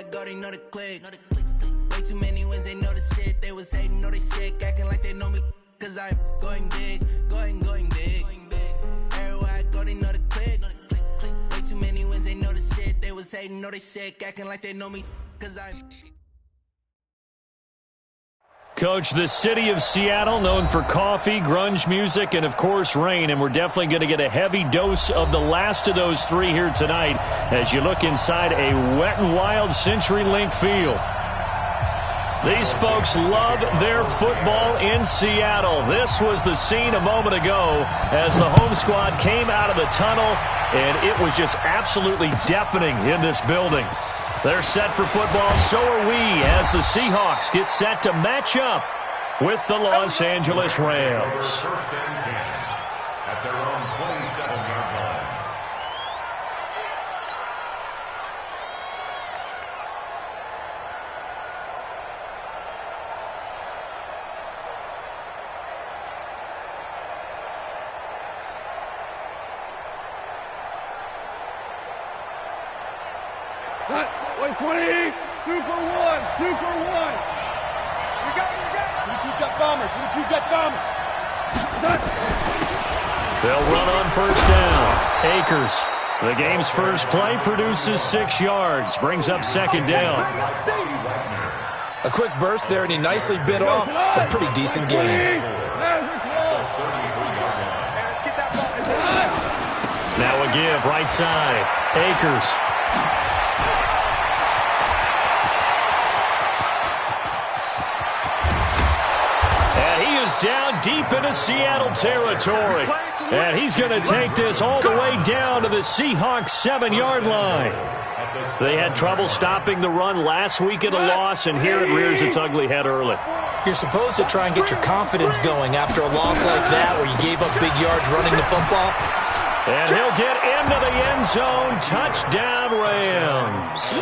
I go, they know the click. Way too many wins, they know the shit. They was hating, know they sick, acting like they know me. Cause I'm going big, going big. Everywhere I go, they know the click. Way too many wins, they know the shit. They was hating, know they sick, acting like they know me. Cause I'm... Coach, the city of Seattle, known for coffee, grunge music, and, of course, rain. And we're definitely going to get a heavy dose of the last of those three here tonight as you look inside a Wet n Wild CenturyLink field. These folks love their football in Seattle. This was the scene a moment ago as the home squad came out of the tunnel, and it was just absolutely deafening in this building. They're set for football, so are we, as the Seahawks get set to match up with the Los Angeles Rams. First and 10 at their own 27-yard line. Cut. 20, 2 for 1, 2 for 1. You got it. 2 jet bombers, 2 jet bombers. They'll run on first down. Akers, the game's first play, produces 6 yards, brings up second down. A quick burst there, and he nicely bit off a pretty decent gain. Now a give, right side. Akers. Down deep into Seattle territory. And he's going to take this all the way down to the Seahawks 7-yard line. They had trouble stopping the run last week at a loss, and here it rears its ugly head early. You're supposed to try and get your confidence going after a loss like that where you gave up big yards running the football. And he'll get into the end zone. Touchdown, Rams.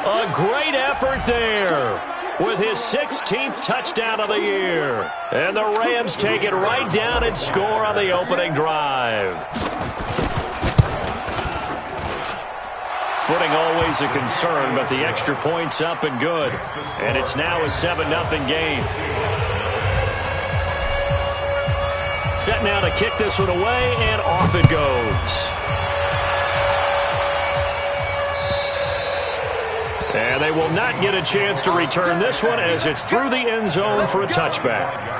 A great effort there, with his 16th touchdown of the year. And the Rams take it right down and score on the opening drive. Footing always a concern, but the extra point's up and good. And it's now a 7-0 game. Set now to kick this one away, and off it goes. And they will not get a chance to return this one as it's through the end zone for a touchback.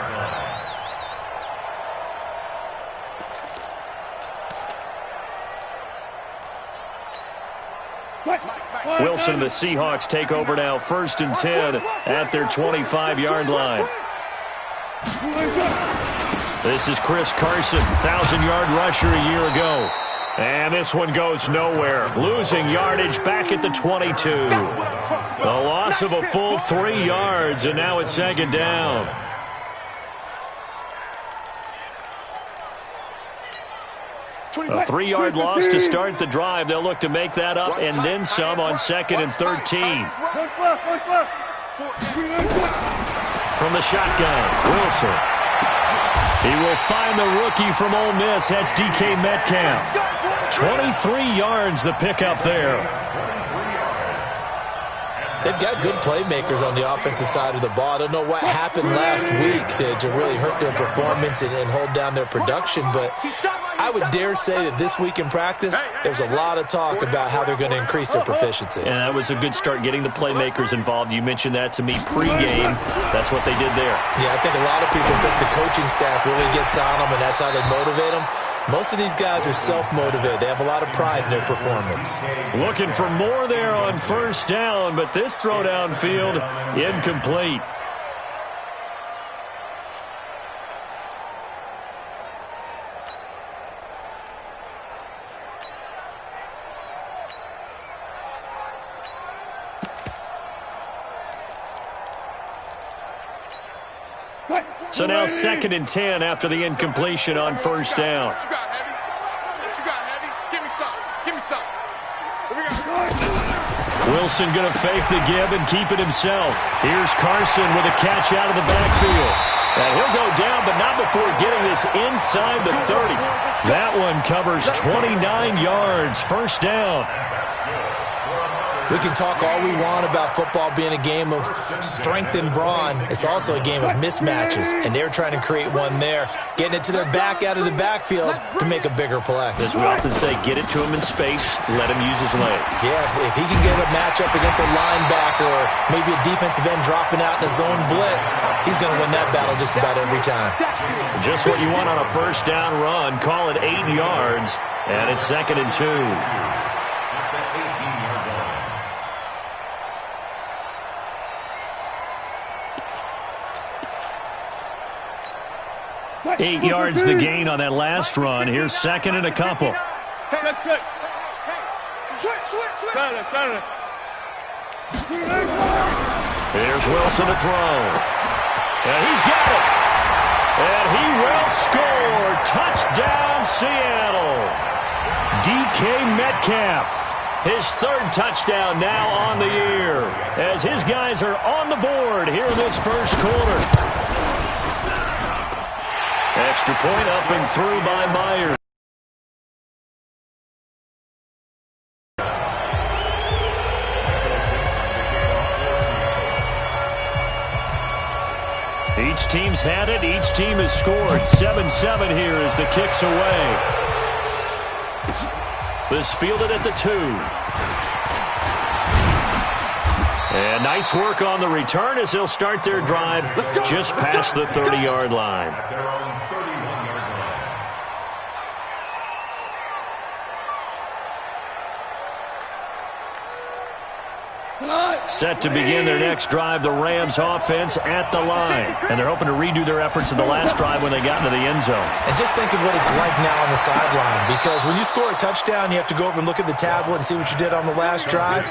Wilson and the Seahawks take over now, 1st and 10 at their 25-yard line. This is Chris Carson, 1,000-yard rusher a year ago. And this one goes nowhere. Losing yardage back at the 22. A loss of a full 3 yards, and now it's second down. A 3-yard loss to start the drive. They'll look to make that up and then some on 2nd and 13. From the shotgun, Wilson. He will find the rookie from Ole Miss. That's DK Metcalf. 23 yards the pickup there. They've got good playmakers on the offensive side of the ball. I don't know what happened last week to really hurt their performance and hold down their production, but I would dare say that this week in practice, there's a lot of talk about how they're going to increase their proficiency. And that was a good start, getting the playmakers involved. You mentioned that to me pregame. That's what they did there. Yeah, I think a lot of people think the coaching staff really gets on them, and that's how they motivate them. Most of these guys are self-motivated. They have a lot of pride in their performance. Looking for more there on first down, but this throw downfield incomplete. So now 2nd and 10 after the incompletion on first down. What you got, Heavy? What you got, Heavy? Give me some. Give me some. Wilson going to fake the give and keep it himself. Here's Carson with a catch out of the backfield. And he'll go down, but not before getting this inside the 30. That one covers 29 yards. First down. We can talk all we want about football being a game of strength and brawn. It's also a game of mismatches, and they're trying to create one there, getting it to their back out of the backfield to make a bigger play. As we often say, get it to him in space, let him use his leg. Yeah, if he can get a matchup against a linebacker or maybe a defensive end dropping out in a zone blitz, he's going to win that battle just about every time. Just what you want on a first down run. Call it 8 yards, and it's 2nd and 2. At the 18-yard line. 8 yards the gain on that last run. Here's 2nd and a couple. Here's Wilson to throw. And he's got it. And he will score. Touchdown, Seattle. DK Metcalf. His 3rd touchdown now on the year. As his guys are on the board here in this first quarter. Extra point up and through by Myers. Each team's had it. Each team has scored. 7-7 here as the kick's away. This fielded at the 2. And nice work on the return as they'll start their drive just past the 30-yard line. At their own 31-yard line. Set to begin their next drive, the Rams offense at the line. And they're hoping to redo their efforts in the last drive when they got into the end zone. And just think of what it's like now on the sideline, because when you score a touchdown, you have to go over and look at the tablet and see what you did on the last drive.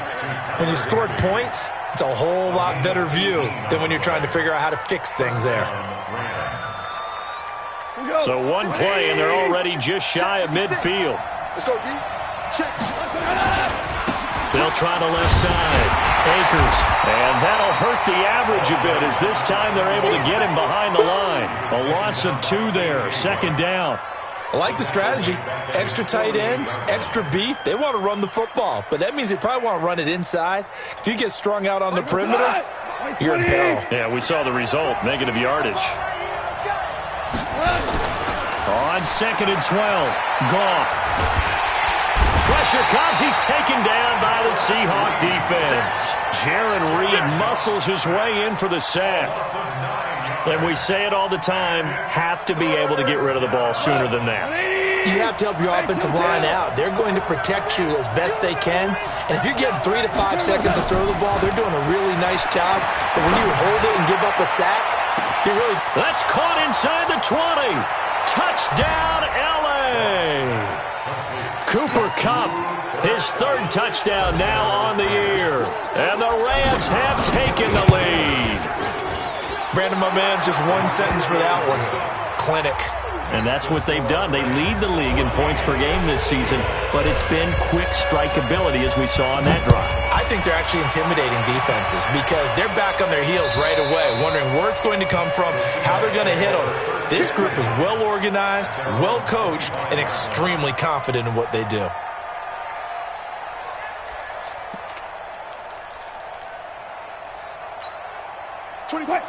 When you scored points, it's a whole lot better view than when you're trying to figure out how to fix things there. So one play, and they're already just shy of midfield. Let's go, D. Check. They'll try the left side. Akers. And that'll hurt the average a bit as this time they're able to get him behind the line. A loss of 2 there. 2nd down. I like the strategy. Extra tight ends, extra beef. They want to run the football, but that means they probably want to run it inside. If you get strung out on the perimeter, you're in peril. Yeah, we saw the result. Negative yardage. On 2nd and 12. Goff. Pressure comes. He's taken down by the Seahawk defense. Jaron Reed muscles his way in for the sack. And we say it all the time, have to be able to get rid of the ball sooner than that. You have to help your offensive line out. They're going to protect you as best they can. And if you're getting 3 to 5 seconds to throw the ball, they're doing a really nice job. But when you hold it and give up a sack, you really... That's caught inside the 20. Touchdown, L.A. Cooper Kupp, his 3rd touchdown now on the year. And the Rams have taken the lead. Brandon, my man, just one sentence for that one. Clinic. And that's what they've done. They lead the league in points per game this season, but it's been quick strikeability as we saw on that drive. I think they're actually intimidating defenses because they're back on their heels right away, wondering where it's going to come from, how they're going to hit them. This group is well organized, well coached, and extremely confident in what they do.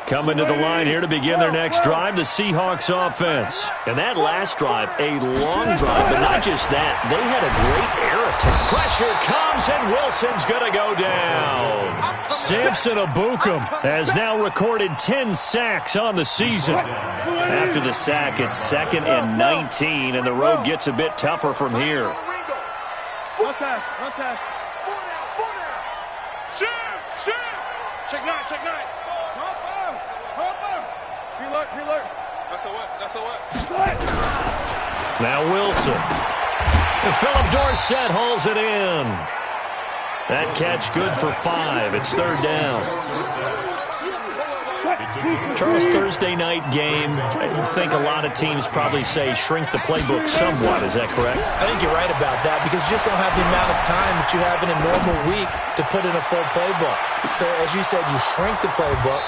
Coming to the line here to begin their next drive, the Seahawks offense. And that last drive, a long drive, but not just that. They had a great air attack. Pressure comes, and Wilson's going to go down. Samson Ebukam has now recorded 10 sacks on the season. After the sack, it's 2nd and 19, and the road gets a bit tougher from here. One time. Four down. Shoot. Check 9. Preload. That's a what? Now Wilson. And Philip Dorsett hauls it in. That catch good for 5. It's 3rd down. Charles, Thursday night game, I think a lot of teams probably say shrink the playbook somewhat. Is that correct? I think you're right about that because you just don't have the amount of time that you have in a normal week to put in a full playbook. So as you said, you shrink the playbook,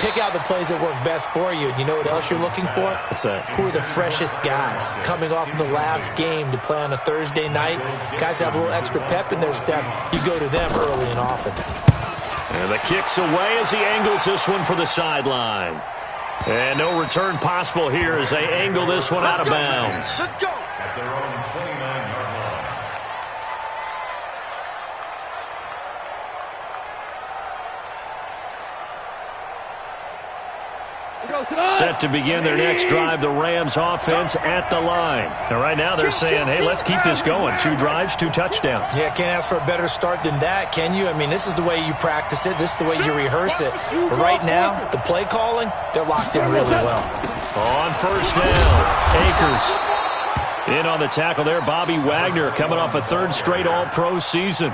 Pick out the plays that work best for you. And you know what else you're looking for? What's that? Who are the freshest guys coming off of the last game to play on a Thursday night? Guys have a little extra pep in their step. You go to them early and often. And the kick's away as he angles this one for the sideline. And no return possible here as they angle this one out of bounds. Let's go. At their own 29-yard line. Set to begin their next drive, the Rams offense at the line. And right now they're saying, hey, let's keep this going. 2 drives, 2 touchdowns. Yeah, can't ask for a better start than that, can you? I mean, this is the way you practice it. This is the way you rehearse it. But right now, the play calling, they're locked in really well. On first down, Akers. In on the tackle there, Bobby Wagner coming off a 3rd straight All-Pro season.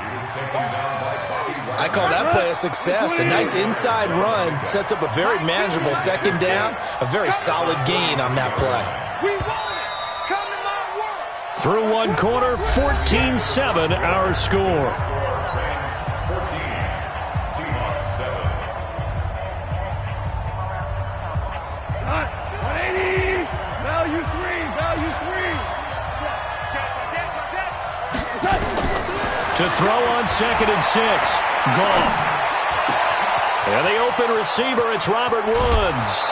I call that play a success. A nice inside run sets up a very manageable 2nd down. A very solid gain on that play. We want it. Come to my world. Through 1 quarter, 14-7 our score. 14, Seahawks 7. 180. Value 3. Value 3. To throw on 2nd and 6. Goff. And the open receiver, it's Robert Woods.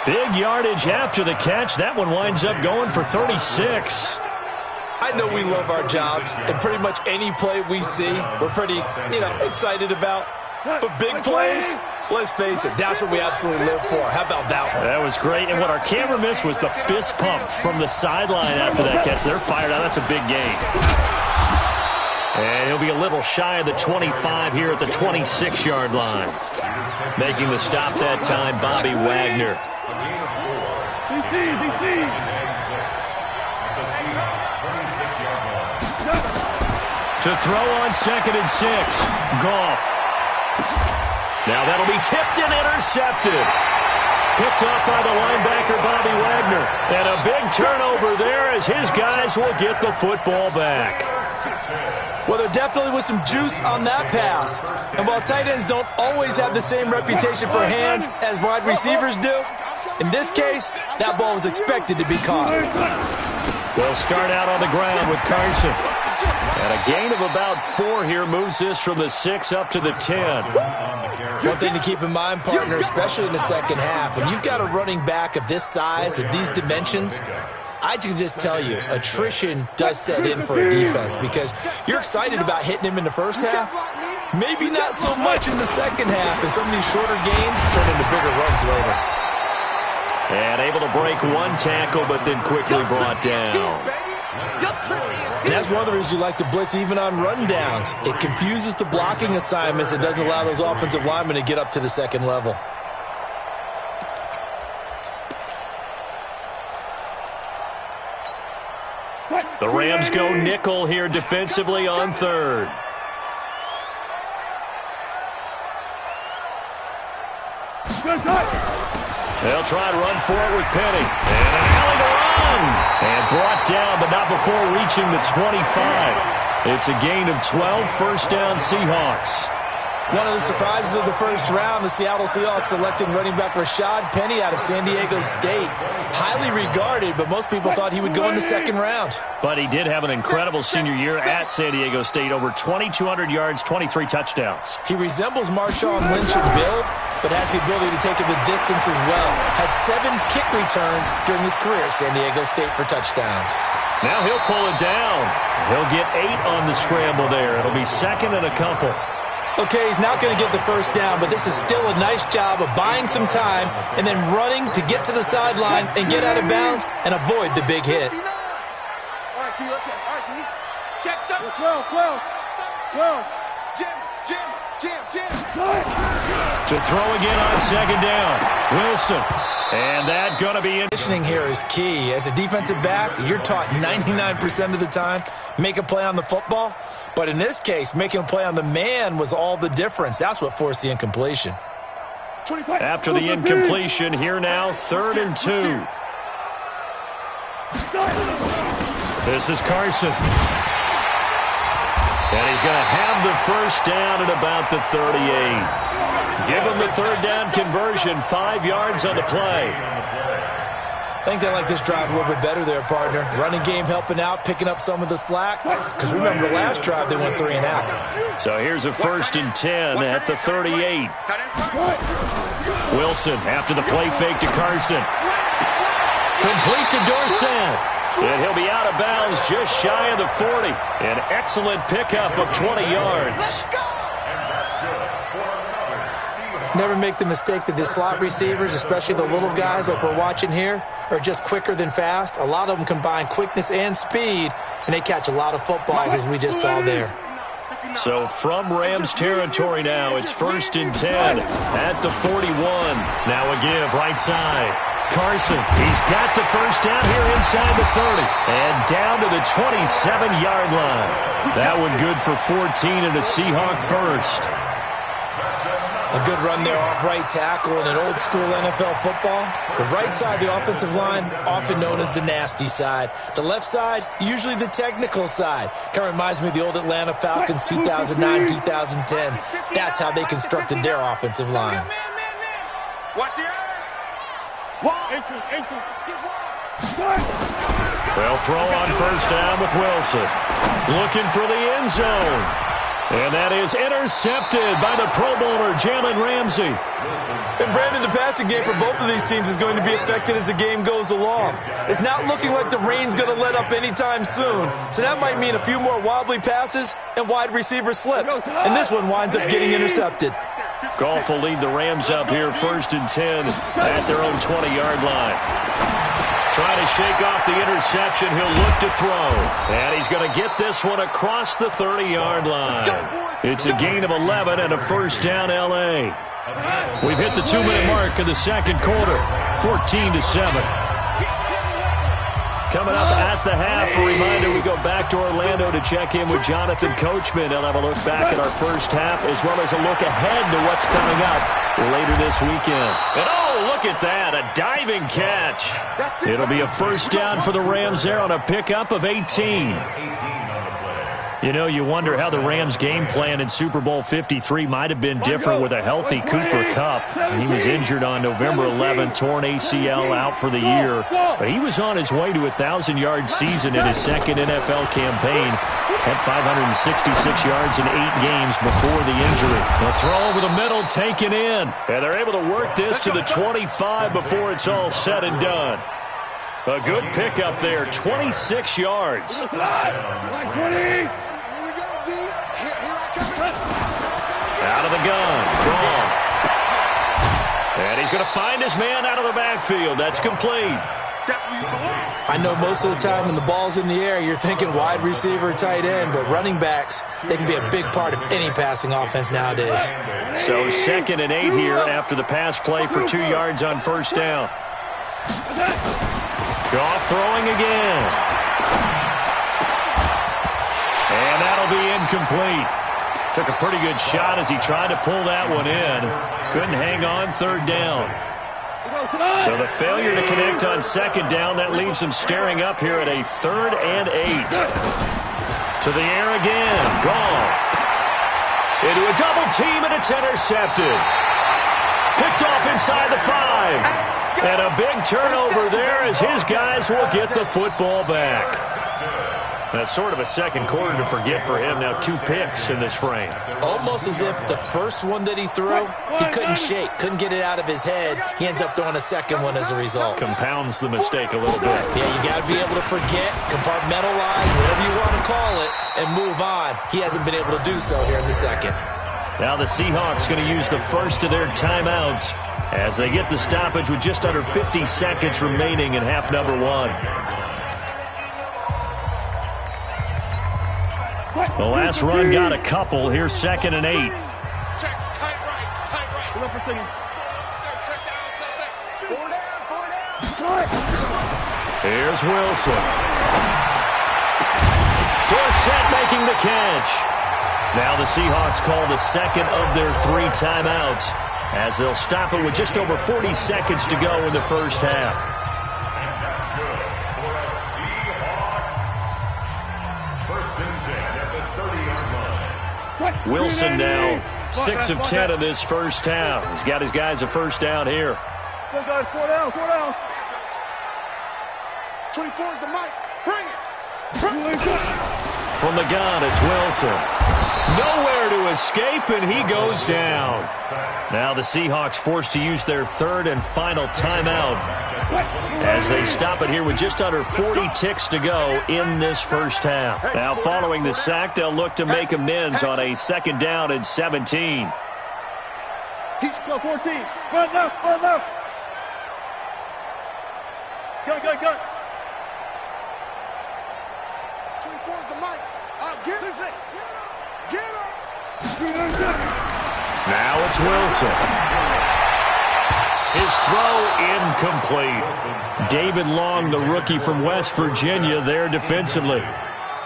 Big yardage after the catch. That one winds up going for 36. I know we love our jobs, and pretty much any play we see, we're pretty, excited about. But big plays, let's face it, that's what we absolutely live for. How about that one? That was great. And what our camera missed was the fist pump from the sideline after that catch. They're fired out. That's a big gain. And he'll be a little shy of the 25 here at the 26-yard line. Making the stop that time, Bobby Wagner. To throw on 2nd and 6, Goff. Now that'll be tipped and intercepted. Picked up by the linebacker, Bobby Wagner. And a big turnover there as his guys will get the football back. Well, there definitely was some juice on that pass. And while tight ends don't always have the same reputation for hands as wide receivers do, in this case, that ball was expected to be caught. They'll start out on the ground with Carson. And a gain of about 4 here moves this from the 6 up to the 10. One thing to keep in mind, partner, especially in the second half, when you've got a running back of this size, of these dimensions, I can just tell you, attrition does set in for a defense because you're excited about hitting him in the first half. Maybe not so much in the second half, and some of these shorter gains turn into bigger runs later. And able to break 1 tackle, but then quickly brought down. And that's one of the reasons you like to blitz even on rundowns. It confuses the blocking assignments. It doesn't allow those offensive linemen to get up to the second level. The Rams go nickel here defensively on 3rd. They'll try to run for it with Penny. And an alley to run. And brought down, but not before reaching the 25. It's a gain of 12, 1st down Seahawks. One of the surprises of the first round, the Seattle Seahawks selecting running back Rashad Penny out of San Diego State. Highly regarded, but most people thought he would go in the 2nd round. But he did have an incredible senior year at San Diego State. Over 2,200 yards, 23 touchdowns. He resembles Marshawn Lynch in build, but has the ability to take it the distance as well. Had 7 kick returns during his career at San Diego State for touchdowns. Now he'll pull it down. He'll get 8 on the scramble there. It'll be 2nd and a couple. Okay, he's not going to get the first down, but this is still a nice job of buying some time and then running to get to the sideline and get out of bounds and avoid the big hit. All right, T, let's go. All right, T. Check them. 12. Jim. To throw again on 2nd down. Wilson. And that going to be in. Conditioning here is key. As a defensive back, you're taught 99% of the time, make a play on the football. But in this case, making a play on the man was all the difference. That's what forced the incompletion. After the incompletion, here now, 3rd and 2. This is Carson. And he's going to have the first down at about the 38. Give him the third down conversion, 5 yards on the play. I think they like this drive a little bit better there, partner. Running game helping out, picking up some of the slack. Because remember, the last drive they went 3 and out. So here's a 1st and 10 at the 38. Wilson after the play fake to Carson. Complete to Dorsett. And he'll be out of bounds just shy of the 40. An excellent pickup of 20 yards. Never make the mistake that the slot receivers, especially the little guys like we're watching here, are just quicker than fast. A lot of them combine quickness and speed, and they catch a lot of footballs, as we just saw there. So from Rams territory now, it's 1st and 10 at the 41. Now a give right side. Carson, he's got the first down here inside the 30. And down to the 27-yard line. That one good for 14 and a Seahawk first. A good run there off right tackle in an old-school NFL football. The right side of the offensive line, often known as the nasty side. The left side, usually the technical side. Kind of reminds me of the old Atlanta Falcons 2009-2010. That's how they constructed their offensive line. Watch the eye. They'll throw on first down with Wilson. Looking for the end zone. And that is intercepted by the Pro Bowler, Jalen Ramsey. And Brandon, the passing game for both of these teams is going to be affected as the game goes along. It's not looking like the rain's going to let up anytime soon. So that might mean a few more wobbly passes and wide receiver slips. And this one winds up getting intercepted. Goff will lead the Rams up here 1st and 10 at their own 20-yard line. Trying to shake off the interception. He'll look to throw. And he's going to get this one across the 30-yard line. It's a gain of 11 and a first down L.A. We've hit the 2-minute mark of the second quarter. 14-7. Coming up at the half, a reminder, we go back to Orlando to check in with Jonathan Coachman. He'll have a look back at our first half as well as a look ahead to what's coming up later this weekend. And oh, look at that, a diving catch. It'll be a first down for the Rams there on a pickup of 18. You know, you wonder how the Rams' game plan in Super Bowl 53 might have been different with a healthy Cooper Kupp. He was injured on November 11th, torn ACL out for the year. But he was on his way to a 1,000-yard season in his second NFL campaign. Had 566 yards in 8 games before the injury. They'll throw over the middle, taken in. And they're able to work this to the 25 before it's all said and done. A good pickup there, 26 yards. Out of the gun, Goff. And he's going to find his man out of the backfield. That's complete. I know most of the time when the ball's in the air, you're thinking wide receiver, tight end, but running backs, they can be a big part of any passing offense nowadays. So 2nd and 8 here after the pass play for 2 yards on first down. Goff throwing again. And that'll be incomplete. Took a pretty good shot as he tried to pull that one in. Couldn't hang on 3rd down. So the failure to connect on 2nd down, that leaves him staring up here at a 3rd and 8. To the air again. Goff. Into a double team, and it's intercepted. Picked off inside the 5. And a big turnover there as his guys will get the football back. That's sort of a second quarter to forget for him. Now 2 picks in this frame. Almost as if the first one that he threw, he couldn't shake, couldn't get it out of his head. He ends up throwing a second one as a result. Compounds the mistake a little bit. Yeah, you got to be able to forget, compartmentalize, whatever you want to call it, and move on. He hasn't been able to do so here in the second. Now the Seahawks going to use the first of their timeouts as they get the stoppage with just under 50 seconds remaining in half number 1. The last run got a couple. Here's 2nd and 8. Check, tight right, tight right. Check down, check down. Here's Wilson. Dorsett making the catch. Now the Seahawks call the second of their 3 timeouts as they'll stop it with just over 40 seconds to go in the first half. First and 10 at the 30-yard line. Wilson now 6 of 10 in this first half. He's got his guys a first down here. Go, guys, 4 down, 4 down. 24 is the mic. Bring it. From the gun, it's Wilson. Nowhere to escape, and he goes down. Now the Seahawks forced to use their third and final timeout as they stop it here with just under 40 ticks to go in this first half. Now following the sack, they'll look to make amends on a second down and 17. He's 14. Run left, run left. Go. 24 is the mic. Get him. Now it's Wilson. His throw incomplete. David Long, the rookie from West Virginia, there defensively.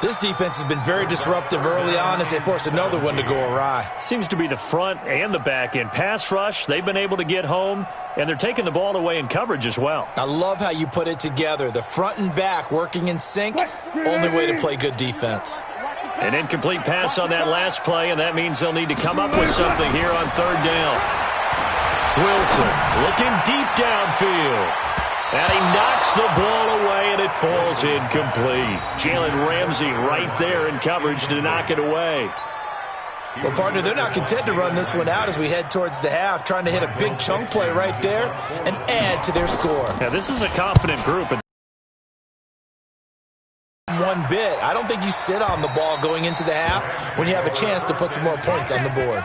This defense has been very disruptive early on as they force another one to go awry. Seems to be the front and the back end. Pass rush, they've been able to get home, and they're taking the ball away in coverage as well. I love how you put it together. The front and back working in sync, only way to play good defense. An incomplete pass on that last play, and that means they'll need to come up with something here on third down. Wilson looking deep downfield. And he knocks the ball away, and it falls incomplete. Jalen Ramsey right there in coverage to knock it away. Well, partner, they're not content to run this one out as we head towards the half, trying to hit a big chunk play right there and add to their score. Now, this is a confident group. One bit. I don't think you sit on the ball going into the half when you have a chance to put some more points on the board.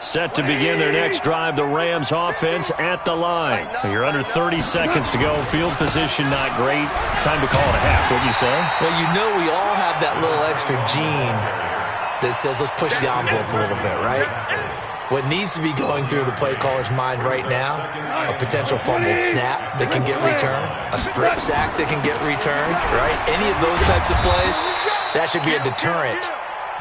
Set to begin their next drive, the Rams offense at the line. You're under 30 seconds to go. Field position not great. Time to call it a half, wouldn't you say? Well, you know we all have that little extra gene that says let's push the envelope a little bit, right? What needs to be going through the play caller's mind right now, a potential fumbled snap that can get returned, a strip sack that can get returned, right? Any of those types of plays, that should be a deterrent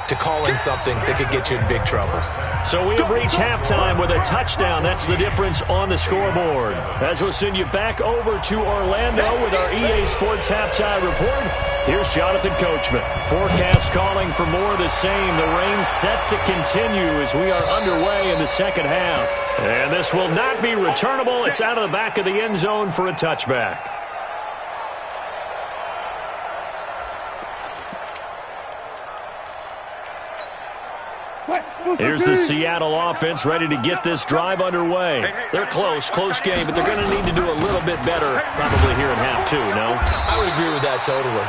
to calling something that could get you in big trouble. So we have reached halftime with a touchdown. That's the difference on the scoreboard. As we'll send you back over to Orlando with our EA Sports Halftime Report, here's Jonathan Coachman. Forecast calling for more of the same. The rain set to continue as we are underway in the second half. And this will not be returnable. It's out of the back of the end zone for a touchback. Here's the Seattle offense ready to get this drive underway. They're close game, but they're going to need to do a little bit better probably here in half two, no? I would agree with that totally.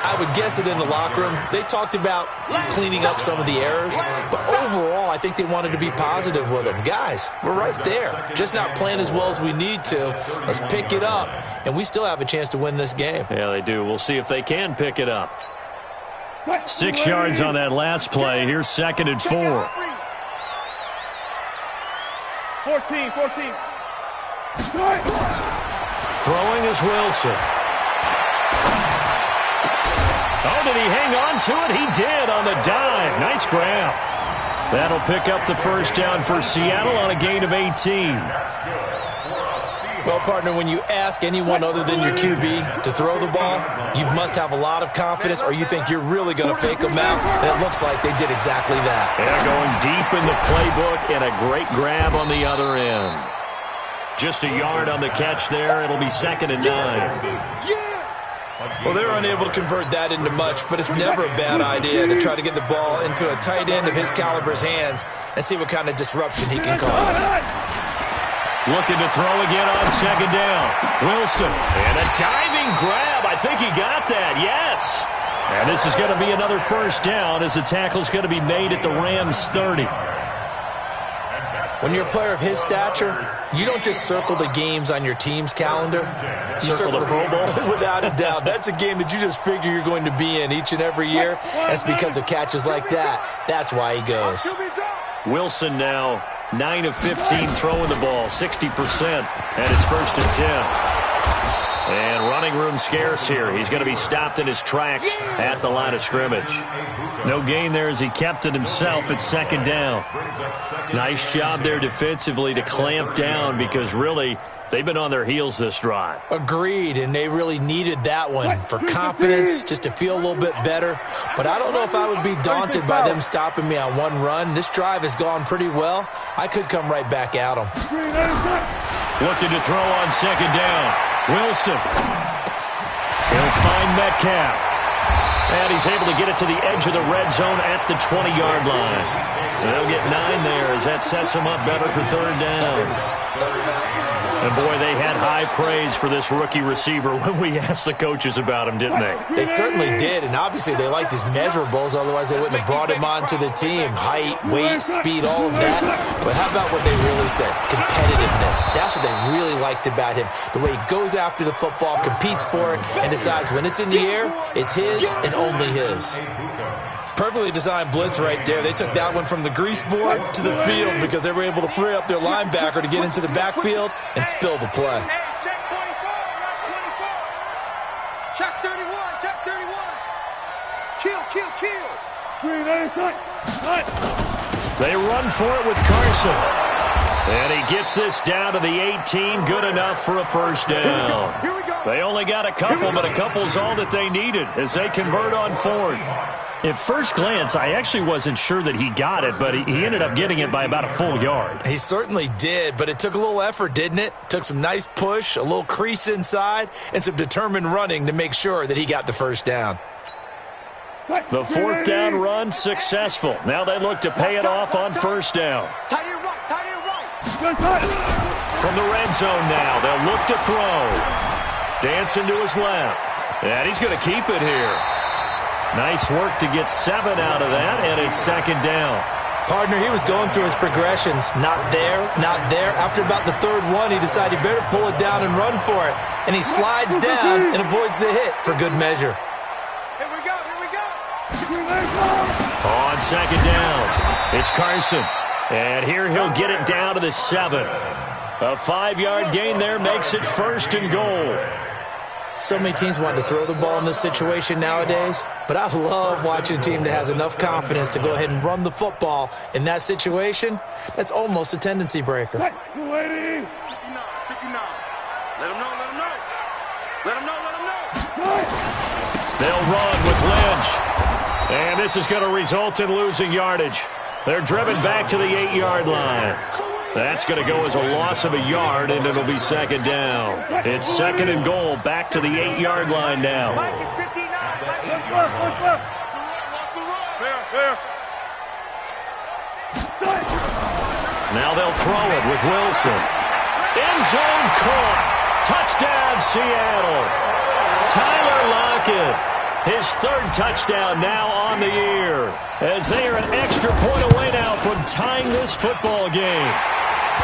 I would guess it in the locker room. They talked about cleaning up some of the errors, but overall I think they wanted to be positive with them. Guys, we're right there. Just not playing as well as we need to. Let's pick it up, and we still have a chance to win this game. Yeah, they do. We'll see if they can pick it up. 6 yards on that last play. Here's 2nd and 4. 14. Throwing is Wilson. Oh, did he hang on to it? He did on the dive. Nice grab. That'll pick up the first down for Seattle on a gain of 18. Well, partner, when you ask anyone other than your QB to throw the ball, you must have a lot of confidence or you think you're really going to fake them out, and it looks like they did exactly that. They're going deep in the playbook and a great grab on the other end. Just a yard on the catch there. It'll be 2nd and 9. Well, they're unable to convert that into much, but it's never a bad idea to try to get the ball into a tight end of his caliber's hands and see what kind of disruption he can cause. Looking to throw again on 2nd down. Wilson, and a diving grab. I think he got that, yes. And this is going to be another first down as the tackle's going to be made at the Rams 30. When you're a player of his stature, you don't just circle the games on your team's calendar. You circle the Pro Bowl? Without a doubt. That's a game that you just figure you're going to be in each and every year. And it's because of catches like that. That's why he goes. Wilson now 9 of 15 throwing the ball, 60%, and it's 1st and 10. And running room scarce here. He's going to be stopped in his tracks at the line of scrimmage. No gain there as he kept it himself at second down. Nice job there defensively to clamp down because really they've been on their heels this drive. Agreed, and they really needed that one for confidence, just to feel a little bit better. But I don't know if I would be daunted by them stopping me on one run. This drive has gone pretty well. I could come right back at them. Looking to throw on second down. Wilson. He'll find Metcalf. And he's able to get it to the edge of the red zone at the 20-yard line. They'll get 9 there as that sets them up better for third down. And, boy, they had high praise for this rookie receiver when we asked the coaches about him, didn't they? They certainly did, and obviously they liked his measurables. Otherwise, they wouldn't have brought him onto the team. Height, weight, speed, all of that. But how about what they really said? Competitiveness. That's what they really liked about him. The way he goes after the football, competes for it, and decides when it's in the air, it's his and only his. Perfectly designed blitz right there. They took that one from the grease board to the field because they were able to free up their linebacker to get into the backfield and spill the play. Check 24, rush 24. Check 31, check 31. Kill. They run for it with Carson. And he gets this down to the 18. Good enough for a first down. Here we go. They only got a couple, but a couple's all that they needed as they convert on fourth. At first glance, I actually wasn't sure that he got it, but he ended up getting it by about a full yard. He certainly did, but it took a little effort, didn't it? Took some nice push, a little crease inside, and some determined running to make sure that he got the first down. The fourth down run successful. Now they look to pay it off on first down. Tight end right. From the red zone now, they'll look to throw. Dancing to his left. And he's going to keep it here. Nice work to get 7 out of that, and it's second down. Partner, he was going through his progressions. Not there, not there. After about the third one, he decided he better pull it down and run for it. And he slides down and avoids the hit for good measure. Here we go. On second down, it's Carson. And here he'll get it down to the 7. A 5-yard gain there makes it first and goal. So many teams want to throw the ball in this situation nowadays, but I love watching a team that has enough confidence to go ahead and run the football. In that situation, that's almost a tendency breaker. 59. Let him know. They'll run with Lynch. And this is going to result in losing yardage. They're driven back to the 8-yard line. That's going to go as a loss of a yard, and it'll be second down. It's second and goal, back to the 8-yard line now. Mike is 59. Look. Fair. Now they'll throw it with Wilson. End zone caught. Touchdown, Seattle. Tyler Lockett. His third touchdown now on the year, as they are an extra point away now from tying this football game.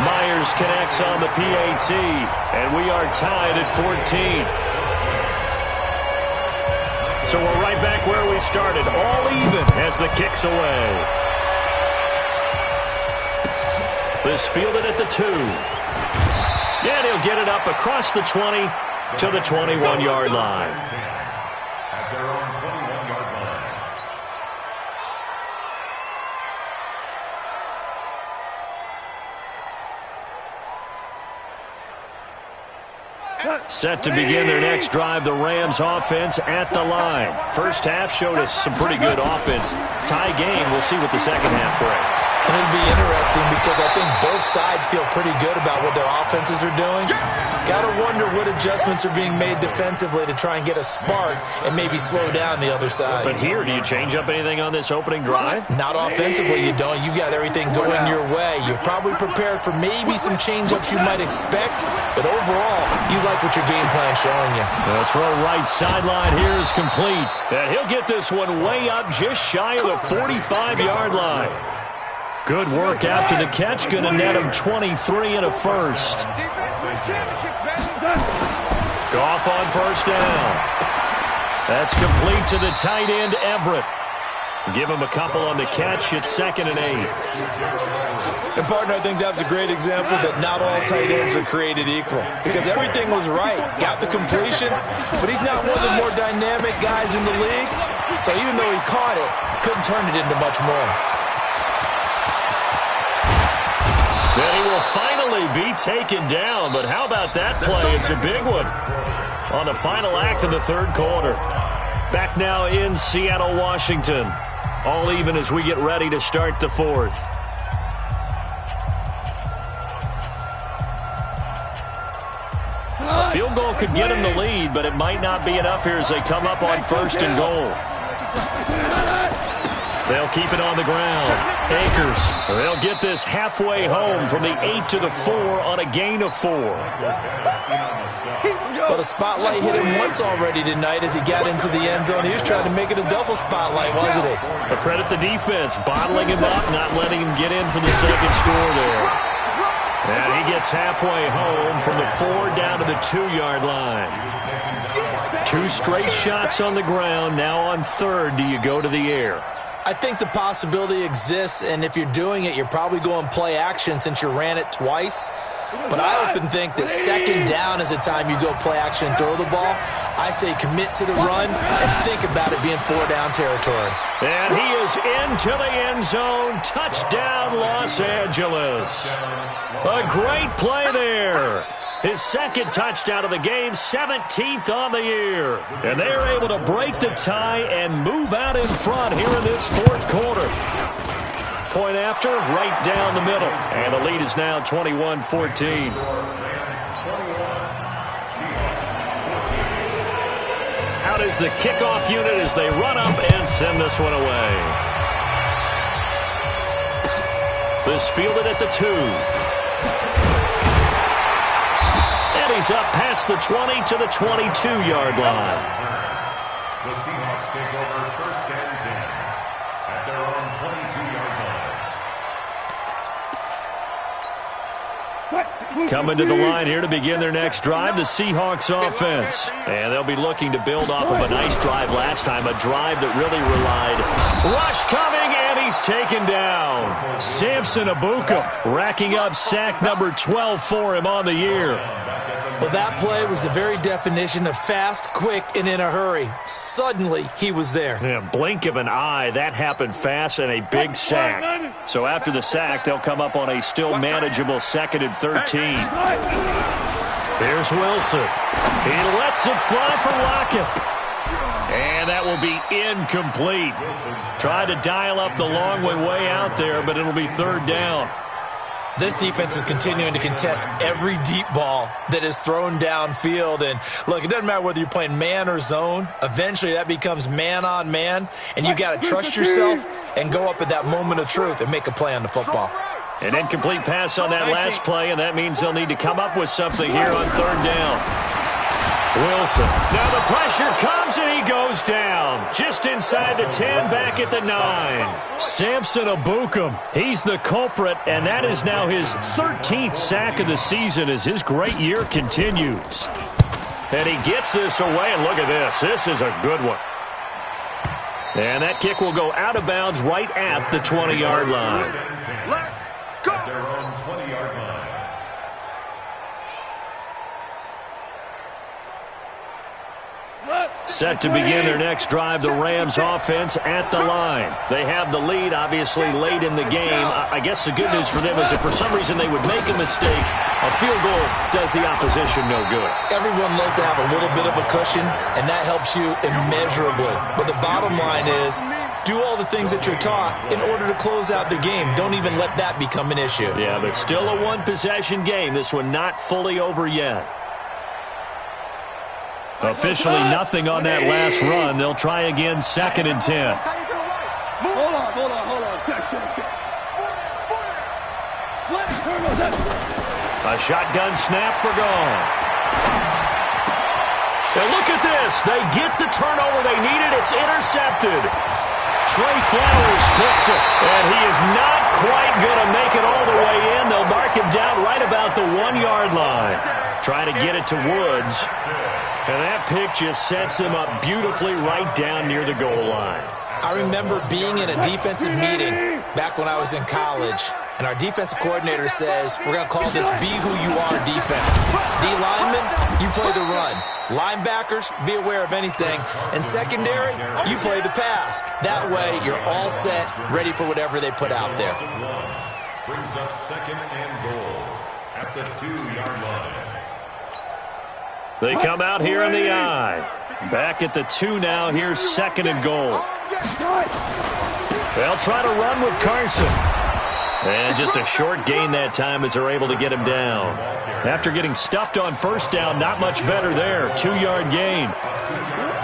Myers connects on the PAT, and we are tied at 14. So we're right back where we started, all even as the kick's away. This fielded at the 2. And he'll get it up across the 20 to the 21-yard line. At their own 21-yard line. Set to begin their next drive, the Rams offense at the line. First half showed us some pretty good offense. Tie game, we'll see what the second half brings. And it'll be interesting because I think both sides feel pretty good about what their offenses are doing. Got to wonder what adjustments are being made defensively to try and get a spark and maybe slow down the other side. But here, do you change up anything on this opening drive? Not offensively, you don't. You've got everything going your way. You've probably prepared for maybe some change-ups you might expect, but overall, you like what your game plan's showing you. The throw right sideline here is complete. And he'll get this one way up just shy of the 45-yard line. Good work after the catch. Going to net him 23 and a first. Goff on first down. That's complete to the tight end, Everett. Give him a couple on the catch. It's 2nd and 8. And, partner, I think that was a great example that not all tight ends are created equal because everything was right. Got the completion, but he's not one of the more dynamic guys in the league. So even though he caught it, couldn't turn it into much more. Then he will finally be taken down, but how about that play? It's a big one on the final act of the third quarter. Back now in Seattle, Washington. All even as we get ready to start the fourth. A field goal could get him the lead, but it might not be enough here as they come up on first and goal. They'll keep it on the ground. Akers, they'll get this halfway home from the 8 to the 4 on a gain of 4. But a spotlight hit him once already tonight as he got into the end zone. He was trying to make it a double spotlight, wasn't he? But credit the defense, bottling him up, not letting him get in for the second score there. And he gets halfway home from the 4 down to the 2-yard line. 2 straight shots on the ground. Now on third, do you go to the air? I think the possibility exists, and if you're doing it, you're probably going play action since you ran it twice. But I often think that second down is the time you go play action and throw the ball. I say commit to the run and think about it being 4-down territory. And he is into the end zone. Touchdown, Los Angeles. A great play there. His second touchdown of the game, 17th on the year. And they're able to break the tie and move out in front here in this fourth quarter. Point after, right down the middle. And the lead is now 21-14. Out is the kickoff unit as they run up and send this one away. This fielded at the 2. And he's up past the 20 to the 22-yard line. The Seahawks take over first and 10 at their own 22-yard line. Coming to the line here to begin their next drive, the Seahawks offense. And they'll be looking to build off of a nice drive last time, a drive that really relied. Rush coming, and he's taken down. Samson Ebukam racking up sack number 12 for him on the year. Well, that play was the very definition of fast, quick, and in a hurry. Suddenly, he was there. Yeah, blink of an eye, that happened fast and a big sack. So after the sack, they'll come up on a still manageable 2nd and 13. Here's Wilson. He lets it fly for Lockett. And that will be incomplete. Tried to dial up the long way out there, but it'll be 3rd down. This defense is continuing to contest every deep ball that is thrown downfield. And, look, it doesn't matter whether you're playing man or zone. Eventually, that becomes man-on-man, and you've got to trust yourself and go up at that moment of truth and make a play on the football. An incomplete pass on that last play, and that means they'll need to come up with something here on 3rd down. Wilson. Now the pressure comes, and he goes down. Just inside the 10, back at the 9. Samson Ebukam, he's the culprit, and that is now his 13th sack of the season as his great year continues. And he gets this away, and look at this. This is a good one. And that kick will go out of bounds right at the 20-yard line. At their own 20-yard line. Set to begin their next drive, the Rams offense at the line. They have the lead, obviously, late in the game. I guess the good news for them is if for some reason they would make a mistake, a field goal does the opposition no good. Everyone loves to have a little bit of a cushion, and that helps you immeasurably. But the bottom line is, do all the things that you're taught in order to close out the game. Don't even let that become an issue. Yeah, but still a one-possession game. This one not fully over yet. Officially nothing on that last run. They'll try again, 2nd and 10. Hold on. Check. A shotgun snap for Goff. And look at this. They get the turnover they needed. It's intercepted. Trey Flowers picks it. And he is not quite going to make it all the way in. They'll mark him down right about the 1-yard line. Try to get it to Woods. And that pick just sets him up beautifully right down near the goal line. I remember being in a defensive meeting back when I was in college, And our defensive coordinator says we're going to call this be who you are defense. D linemen, you play the run. Linebackers, be aware of anything. And secondary, you play the pass. That way, you're all set, ready for whatever they put out there. Brings up 2nd and goal at the 2-yard line. They come out here in the I. Back at the 2 now. Here's 2nd and goal. They'll try to run with Carson. And just a short gain that time as they're able to get him down. After getting stuffed on first down, not much better there. 2-yard gain.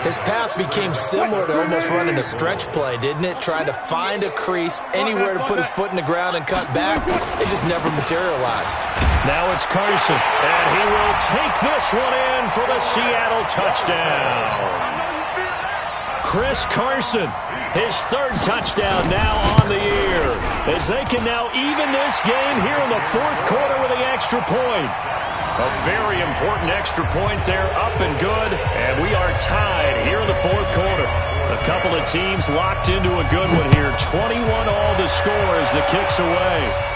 His path became similar to almost running a stretch play, didn't it? Trying to find a crease, anywhere to put his foot in the ground and cut back. It just never materialized. Now it's Carson, and he will take this one in for the Seattle touchdown. Chris Carson, his 3rd touchdown now on the year, as they can now even this game here in the 4th quarter with the extra point. A very important extra point there, up and good, and we are tied here in the 4th quarter. A couple of teams locked into a good one here. 21 all the score as the kick's away.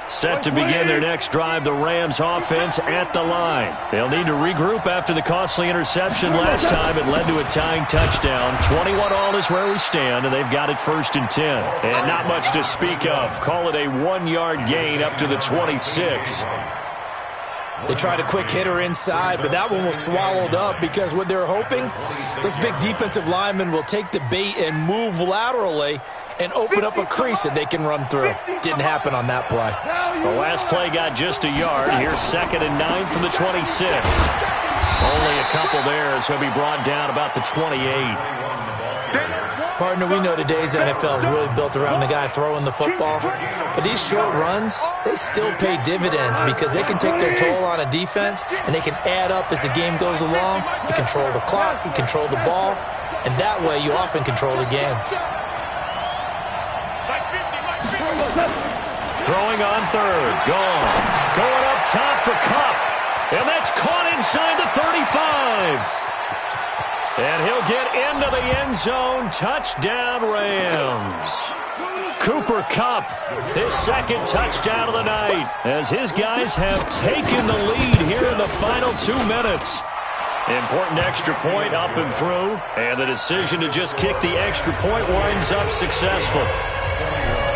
Set to begin their next drive, the Rams offense at the line. They'll need to regroup after the costly interception last time. It led to a tying touchdown. 21 all is where we stand, and they've got it 1st and 10. And not much to speak of. Call it a 1-yard gain up to the 26. They tried a quick hitter inside, but that one was swallowed up because what they're hoping, those big defensive linemen will take the bait and move laterally and open up a crease that they can run through. Didn't happen on that play. The last play got just a yard. Here's 2nd and 9 from the 26. Only a couple there as he'll be brought down about the 28. Partner, we know today's NFL is really built around the guy throwing the football. But these short runs, they still pay dividends because they can take their toll on a defense and they can add up as the game goes along. You control the clock, you control the ball, and that way you often control the game. Throwing on 3rd. Gone. Going up top for Kupp. And that's caught inside the 35. And he'll get into the end zone. Touchdown, Rams. Cooper Kupp, his 2nd touchdown of the night, as his guys have taken the lead here in the final 2 minutes. Important extra point up and through. And the decision to just kick the extra point winds up successful.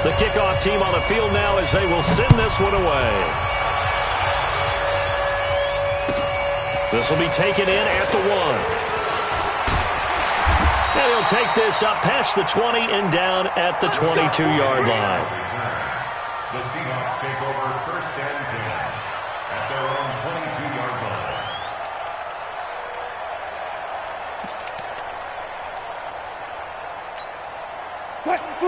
The kickoff team on the field now as they will send this one away. This will be taken in at the 1. And he'll take this up past the 20 and down at the 22-yard line. The Seahawks take over 1st and 10 at their own 22-yard line.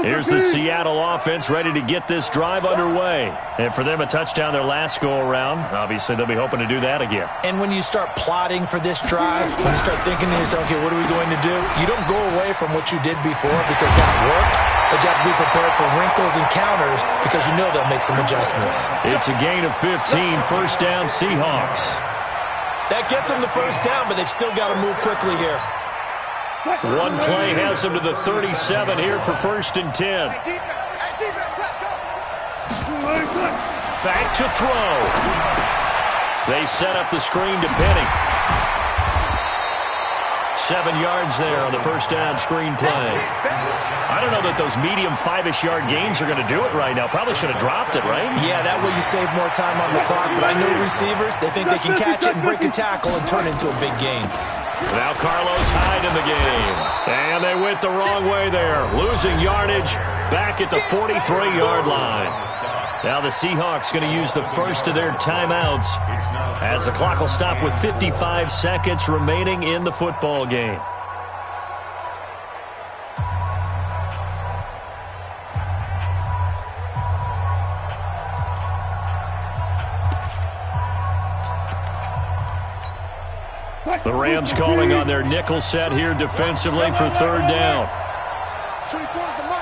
Here's the Seattle offense ready to get this drive underway. And for them, a touchdown their last go-around. Obviously, they'll be hoping to do that again. And when you start plotting for this drive, when you start thinking to yourself, okay, what are we going to do? You don't go away from what you did before because that worked, but you have to be prepared for wrinkles and counters because you know they'll make some adjustments. It's a gain of 15, 1st down Seahawks. That gets them the 1st down, but they've still got to move quickly here. One play has them to the 37 here for 1st and 10. Back to throw. They set up the screen to Penny. 7 yards there on the 1st down screen play. I don't know that those medium 5-ish yard gains are going to do it right now. Probably should have dropped it, right? Yeah, that way you save more time on the clock. But I know receivers, they think they can catch it and break a tackle and turn it into a big gain. Now Carlos Hyde in the game. And they went the wrong way there. Losing yardage back at the 43-yard line. Now the Seahawks going to use the first of their timeouts as the clock will stop with 55 seconds remaining in the football game. The Rams calling on their nickel set here defensively for third down. 24 is the mic.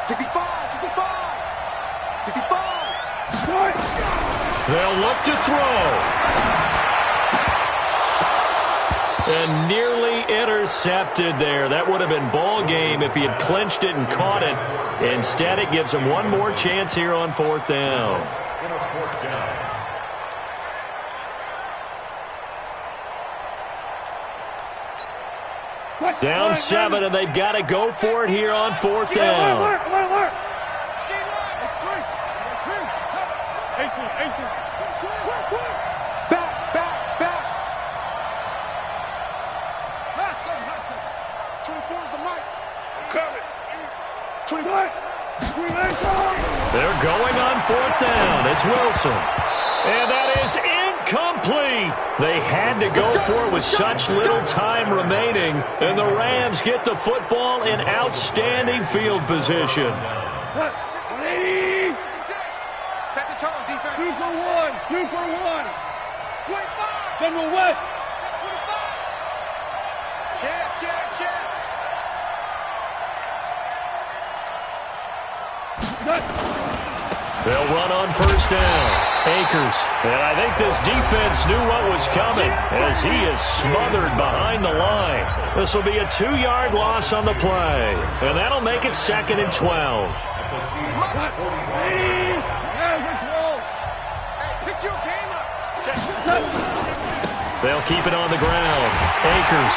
65, 65, 65. They'll look to throw. And nearly intercepted there. That would have been ball game if he had clinched it and caught it. Instead, it gives him one more chance here on fourth down. Down 7, and they've got to go for it here on fourth down. They're going on fourth down. It's Wilson. And that is incomplete. They had to go for it with such little time remaining. And the Rams get the football in outstanding field position. 180. Set the tone, defense. 2 for 1. 2 for 1. 25. General West. 25. Check. They'll run on first down. Akers. And I think this defense knew what was coming as he is smothered behind the line. This will be a 2-yard loss on the play. And that'll make it 2nd and 12. They'll keep it on the ground. Akers.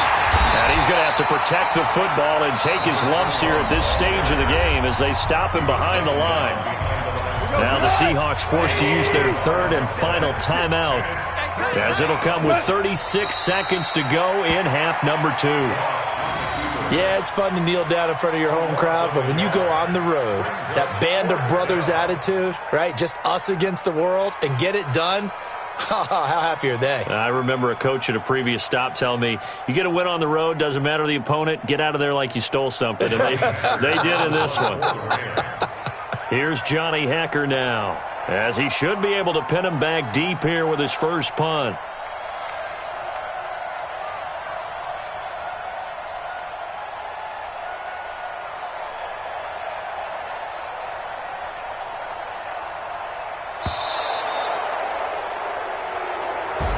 And he's going to have to protect the football and take his lumps here at this stage of the game as they stop him behind the line. Now the Seahawks forced to use their third and final timeout as it'll come with 36 seconds to go in half number 2. Yeah, it's fun to kneel down in front of your home crowd, but when you go on the road, that band of brothers attitude, right, just us against the world, and get it done, how happy are they? I remember a coach at a previous stop telling me, you get a win on the road, doesn't matter the opponent, get out of there like you stole something. And they did in this one. Here's Johnny Hekker now, as he should be able to pin him back deep here with his first punt.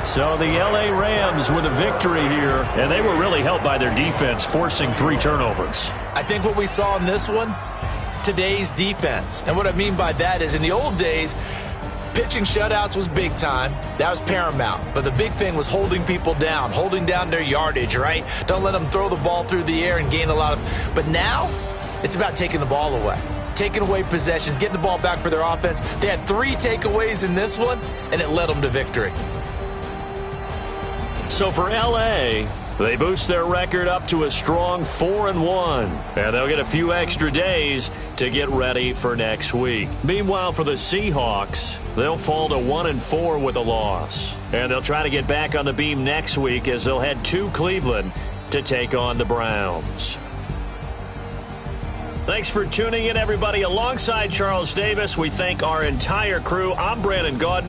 So the L.A. Rams with a victory here, and they were really helped by their defense, forcing 3 turnovers. I think what we saw in this one, today's defense. And what I mean by that is in the old days, pitching shutouts was big time. That was paramount. But the big thing was holding people down, holding down their yardage, right? Don't let them throw the ball through the air and gain a lot of... But now, it's about taking the ball away. Taking away possessions, getting the ball back for their offense. They had 3 takeaways in this one, and it led them to victory. So for L.A., they boost their record up to a strong 4-1. And they'll get a few extra days to get ready for next week. Meanwhile, for the Seahawks, they'll fall to 1-4 with a loss. And they'll try to get back on the beam next week as they'll head to Cleveland to take on the Browns. Thanks for tuning in, everybody. Alongside Charles Davis, we thank our entire crew. I'm Brandon Gaudin.